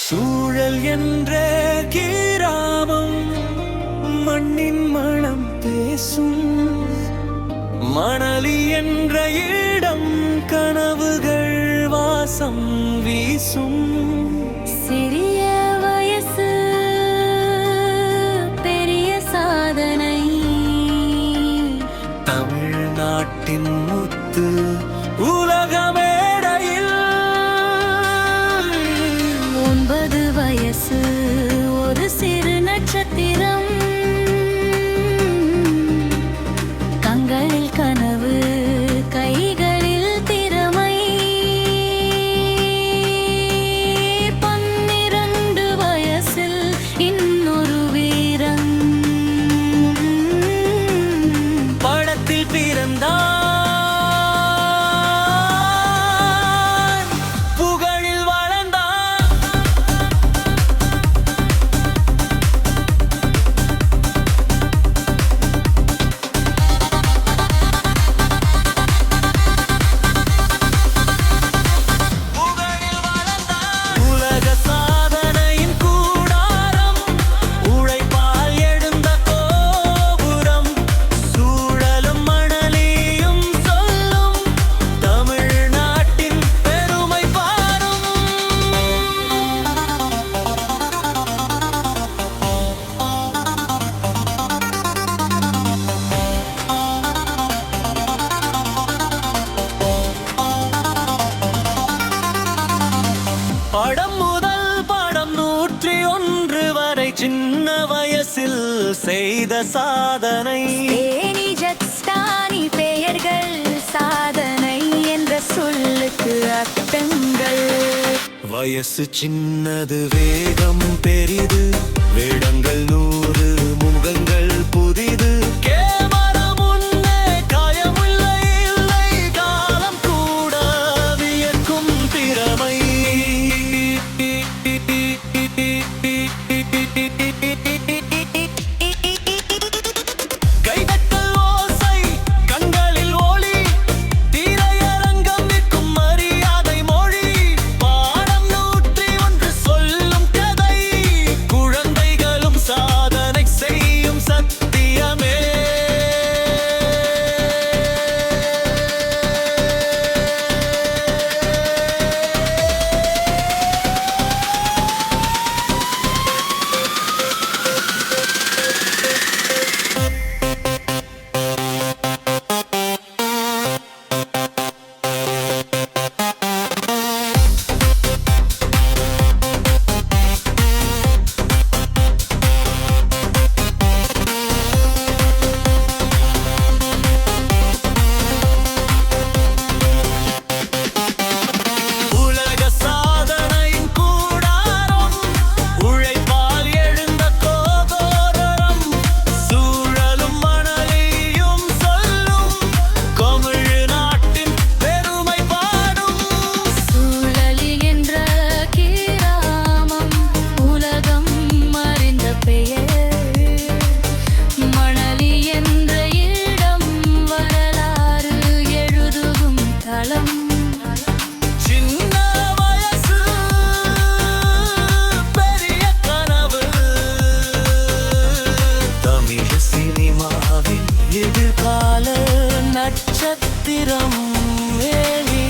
சூழல் என்ற கிராமம் மண்ணின் மனம் பேசும். மணலி என்ற இடம் கனவுகள் வாசம் வீசும். சிறிய வயசு பெரிய சாதனை. தமிழ்நாட்டின் முத்து உலக மேடையில். 9 வயசு ஒரு சிறு நட்சத்திரம். கண்களில் கனவு, கைகளில் திறமை. 12 வயசில் இன்னொரு வீரன் படத்தில் பிறந்தார். படம் முதல் படம் 101 வரை சின்ன வயசில் செய்த சாதனை. பெயர்கள் சாதனை என்ற சொல்லுக்கு அர்த்தங்கள். வயசு சின்னது, வேகம் பெரிது, வேடங்கள் 100, முகங்கள் புதிது. கேமரா முன்னே காயமில்லை, இல்லை காலம் கூட வியக்கும் திறமை. கைதட்டல் ஓசை, கண்களில் ஒளி, திரையரங்கம் நிற்கும் மரியாதை மொழி. பாடம் 101 சொல்லும் கதை, குழந்தைகளும் சாதனை செய்யும் சத்தியமே. எதிர்கால நட்சத்திரம் வேலி.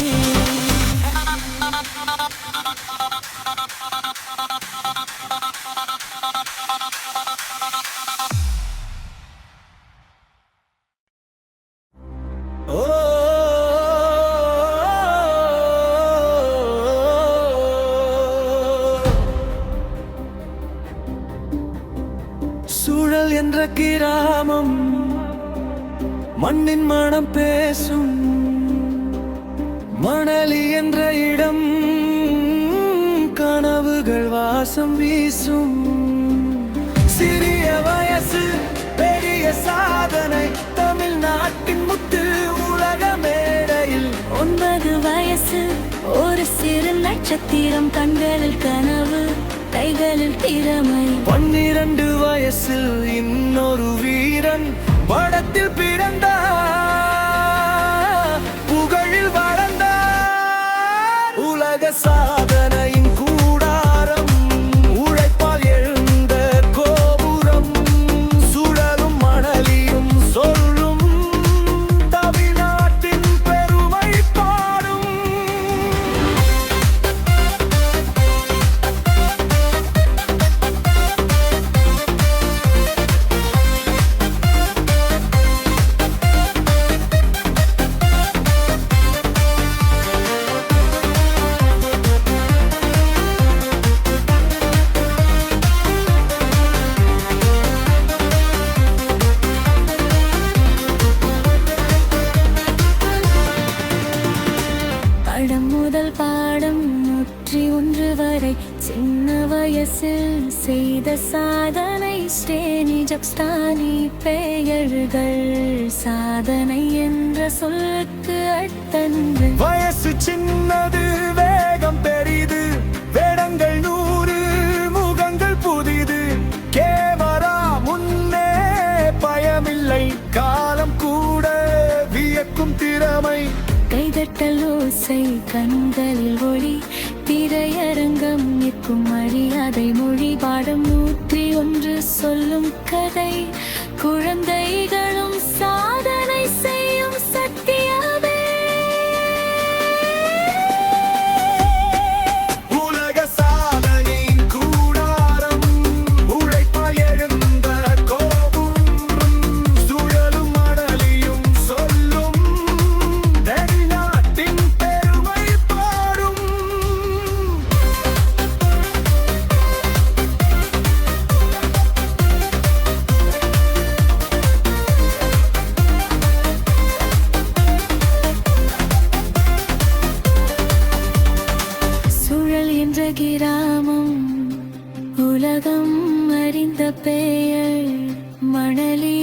சூழல் என்ற கிராமம் மண்ணின் மனம் பேசும். மணலி என்ற இடம் கனவுகள் வாசம் வீசும். சிறிய வயசு பெரிய சாதனை, தமிழ்நாட்டின் முத்து உலக மேடையில். 9 வயசு ஒரு சிறு நட்சத்திரம். கண்களில் கனவு, கைகளில் திறமை. 12 வயசில் இன்னொரு வீரன் படத்தில் பிறந்தார். புகழில் வளர்ந்தார். உலக சாதனையின் கூடாரம் வரை சின்ன வயசில் செய்த சாதனை ஸ்ரேனி ஜப்ஸ்தானி பெயர்கள் சாதனை என்ற சொல்லுக்கு அர்த்தங்கள். வயசு சின்னது வேகம் பெரிது, வேடங்கள் 100 முகங்கள் புதிது. கேமரா முன்னே பயமில்லை, காலம் கூட வியக்கும் திறமை. கைதட்டல் ஓசை கண்களில் ஒளி, திரையரங்கம் நிற்கும் மரியாதை மொழி. பாடம் 101 சொல்லும் கதை, குழந்தைகளும் சாதனை செய்யும் சத்தியமே. உலக சாதனையின் கூடாரம், உழைப்பால் எழுந்த கோபுரம். சுழலும் மணலியும் சொல்லும், தென்னாட்டின் பெருமை பாடும். சுழல் என்ற கிராமம் உலகம் அறிந்த பெயர். மணலி